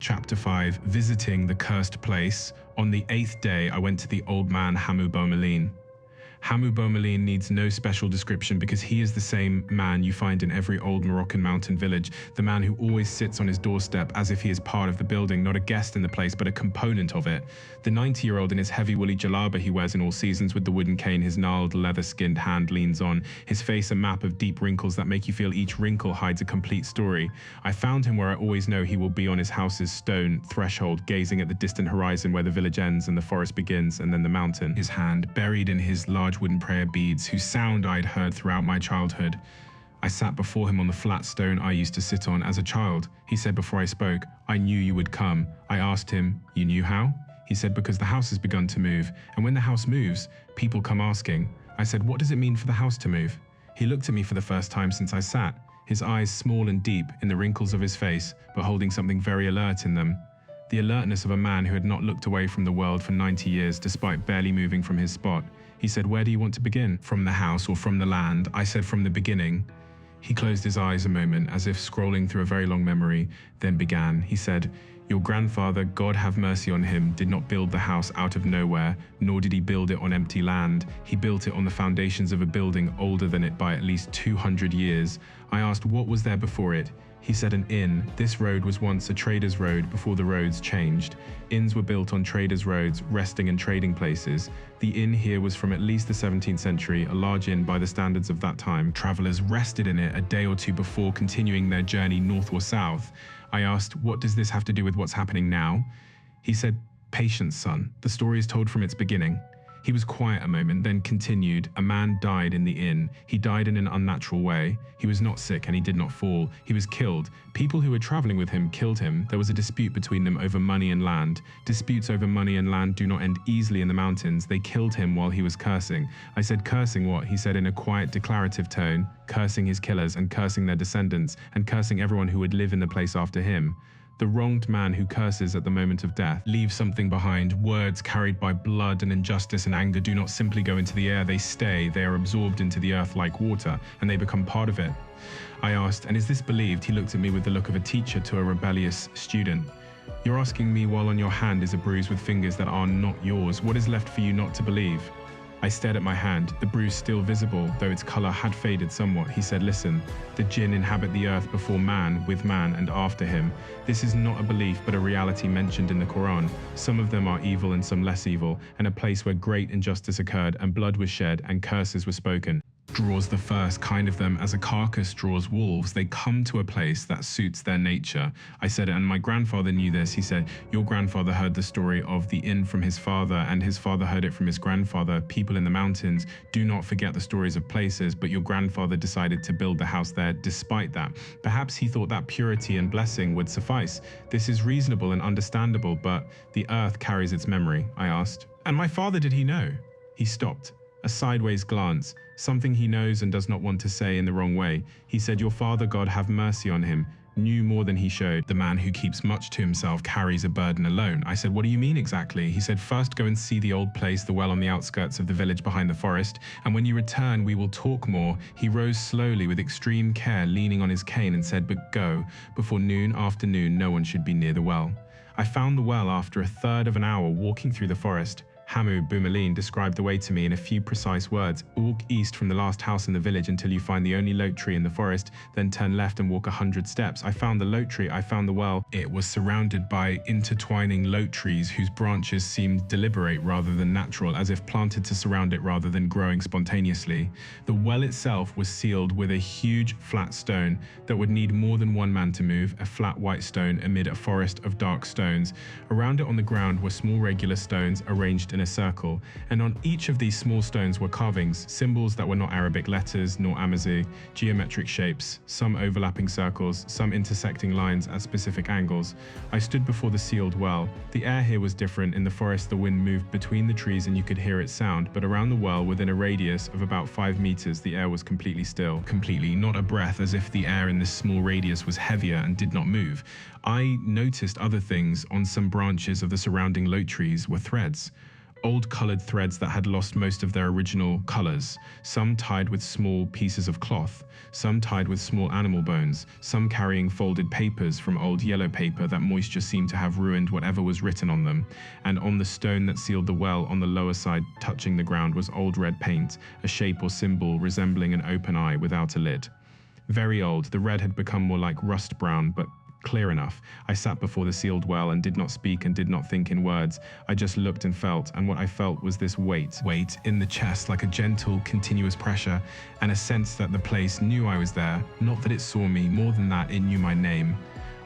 Chapter 5, Visiting the Cursed Place. On the 8th day, I went to the old man Hammou Boumaleen. Hammou Boumaleen needs no special description because he is the same man you find in every old Moroccan mountain village, the man who always sits on his doorstep as if he is part of the building, not a guest in the place but a component of it. The 90-year-old in his heavy woolly djellaba he wears in all seasons with the wooden cane his gnarled leather-skinned hand leans on, his face a map of deep wrinkles that make you feel each wrinkle hides a complete story. I found him where I always know he will be, on his house's stone threshold, gazing at the distant horizon where the village ends and the forest begins, and then the mountain. His hand buried in his large wooden prayer beads, whose sound I'd heard throughout my childhood. I sat before him on the flat stone I used to sit on as a child. He said before I spoke, "I knew you would come." I asked him, "You knew how?" He said, "Because the house has begun to move, and when the house moves, people come asking." I said, "What does it mean for the house to move?" He looked at me for the first time since I sat, his eyes small and deep in the wrinkles of his face, but holding something very alert in them. The alertness of a man who had not looked away from the world for 90 years despite barely moving from his spot. He said, "Where do you want to begin? From the house or from the land?" I said, "From the beginning." He closed his eyes a moment, as if scrolling through a very long memory, then began. He said, "Your grandfather, God have mercy on him, did not build the house out of nowhere, nor did he build it on empty land. He built it on the foundations of a building older than it by at least 200 years. I asked, what was there before it? He said, an inn. This road was once a trader's road before the roads changed. Inns were built on traders' roads, resting and trading places. The inn here was from at least the 17th century, a large inn by the standards of that time. Travelers rested in it a day or two before continuing their journey north or south. I asked, what does this have to do with what's happening now? He said, patience, son. The story is told from its beginning. He was quiet a moment, then continued, a man died in the inn. He died in an unnatural way. He was not sick and he did not fall. He was killed. People who were traveling with him killed him. There was a dispute between them over money and land. Disputes over money and land do not end easily in the mountains. They killed him while he was cursing. I said, cursing what? He said in a quiet declarative tone, cursing his killers and cursing their descendants and cursing everyone who would live in the place after him. The wronged man who curses at the moment of death leaves something behind. Words carried by blood and injustice and anger do not simply go into the air, they stay. They are absorbed into the earth like water, and they become part of it. I asked, and is this believed? He looked at me with the look of a teacher to a rebellious student. You're asking me while on your hand is a bruise with fingers that are not yours. What is left for you not to believe? I stared at my hand, the bruise still visible, though its color had faded somewhat. He said, listen, the jinn inhabit the earth before man, with man, and after him. This is not a belief, but a reality mentioned in the Quran. Some of them are evil and some less evil, and a place where great injustice occurred, and blood was shed, and curses were spoken. Draws the first kind of them as a carcass draws wolves. They come to a place that suits their nature. I said, and my grandfather knew this. He said, your grandfather heard the story of the inn from his father, and his father heard it from his grandfather. People in the mountains do not forget the stories of places, but your grandfather decided to build the house there despite that. Perhaps he thought that purity and blessing would suffice. This is reasonable and understandable, but the earth carries its memory, I asked. And my father, did he know? He stopped. A sideways glance, something he knows and does not want to say in the wrong way. He said, your father, God have mercy on him, knew more than he showed. The man who keeps much to himself carries a burden alone. I said, what do you mean exactly? He said, first go and see the old place, the well on the outskirts of the village behind the forest, and when you return, we will talk more. He rose slowly with extreme care, leaning on his cane, and said, but go. Before noon, afternoon, no one should be near the well. I found the well after a third of an hour walking through the forest. Hammou Boumaleen described the way to me in a few precise words. Walk east from the last house in the village until you find the only lote tree in the forest, then turn left and walk 100 steps. I found the lote tree, I found the well. It was surrounded by intertwining lote trees whose branches seemed deliberate rather than natural, as if planted to surround it rather than growing spontaneously. The well itself was sealed with a huge flat stone that would need more than one man to move, a flat white stone amid a forest of dark stones. Around it on the ground were small regular stones arranged in a circle, and on each of these small stones were carvings, symbols that were not Arabic letters nor Amazigh, geometric shapes, some overlapping circles, some intersecting lines at specific angles. I stood before the sealed well. The air here was different. In the forest, the wind moved between the trees and you could hear its sound, but around the well, within a radius of about 5 meters, the air was completely still. Completely, not a breath, as if the air in this small radius was heavier and did not move. I noticed other things. On some branches of the surrounding lote trees were threads. old colored threads that had lost most of their original colors, some tied with small pieces of cloth, some tied with small animal bones, some carrying folded papers from old yellow paper that moisture seemed to have ruined whatever was written on them, and on the stone that sealed the well on the lower side touching the ground was old red paint, a shape or symbol resembling an open eye without a lid. Very old, the red had become more like rust brown, but clear enough. I sat before the sealed well and did not speak and did not think in words. I just looked and felt, and what I felt was this weight in the chest, like a gentle, continuous pressure, and a sense that the place knew I was there, not that it saw me, more than that, it knew my name.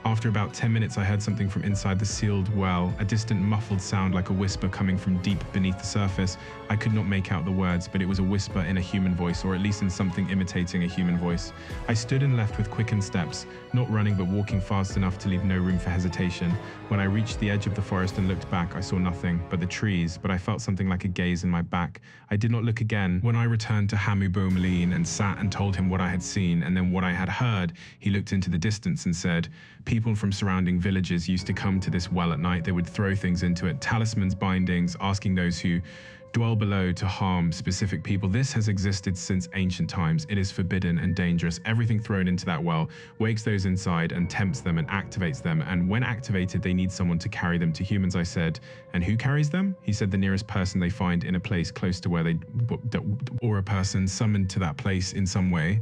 After about 10 minutes, I heard something from inside the sealed well, a distant muffled sound like a whisper coming from deep beneath the surface. I could not make out the words, but it was a whisper in a human voice, or at least in something imitating a human voice. I stood and left with quickened steps, not running but walking fast enough to leave no room for hesitation. When I reached the edge of the forest and looked back, I saw nothing but the trees, but I felt something like a gaze in my back. I did not look again. When I returned to Hammou Boumaleen and sat and told him what I had seen and then what I had heard, he looked into the distance and said, "People from surrounding villages used to come to this well at night. They would throw things into it, talismans, bindings, asking those who dwell below to harm specific people. This has existed since ancient times. It is forbidden and dangerous. Everything thrown into that well wakes those inside and tempts them and activates them. And when activated, they need someone to carry them to humans." I said, "And who carries them?" He said, "The nearest person they find in a place close to where or a person summoned to that place in some way."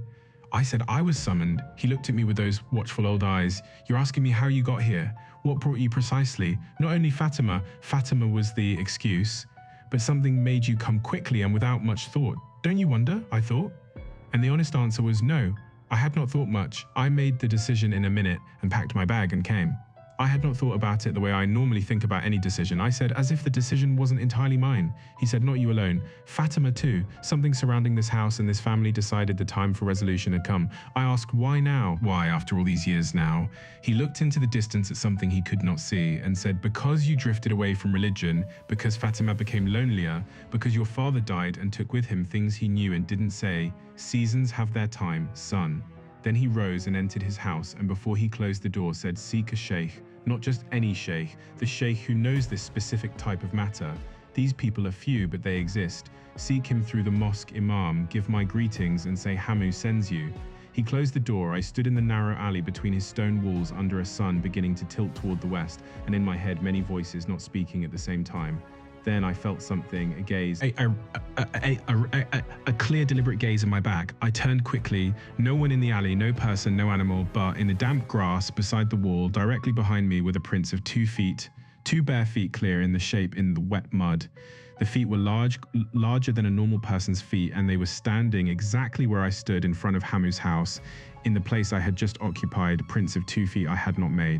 I said I was summoned. He looked at me with those watchful old eyes. "You're asking me how you got here? What brought you precisely? Not only Fatima was the excuse, but something made you come quickly and without much thought. Don't you wonder?" I thought. And the honest answer was no. I had not thought much. I made the decision in a minute and packed my bag and came. I had not thought about it the way I normally think about any decision. I said, as if the decision wasn't entirely mine. He said, "Not you alone. Fatima too. Something surrounding this house and this family decided the time for resolution had come." I asked, "Why now? Why after all these years now?" He looked into the distance at something he could not see and said, "Because you drifted away from religion, because Fatima became lonelier, because your father died and took with him things he knew and didn't say. Seasons have their time, son." Then he rose and entered his house, and before he closed the door said, "Seek a sheikh. Not just any sheikh, the sheikh who knows this specific type of matter. These people are few, but they exist. Seek him through the mosque imam, give my greetings and say Hammou sends you." He closed the door. I stood in the narrow alley between his stone walls under a sun beginning to tilt toward the west, and in my head many voices not speaking at the same time. Then I felt something, a gaze, a clear, deliberate gaze in my back. I turned quickly. No one in the alley, no person, no animal, but in the damp grass beside the wall, directly behind me were the prints of 2 feet, 2 bare feet clear in the shape in the wet mud. The feet were larger than a normal person's feet, and they were standing exactly where I stood in front of Hammou's house, in the place I had just occupied, prints of 2 feet I had not made.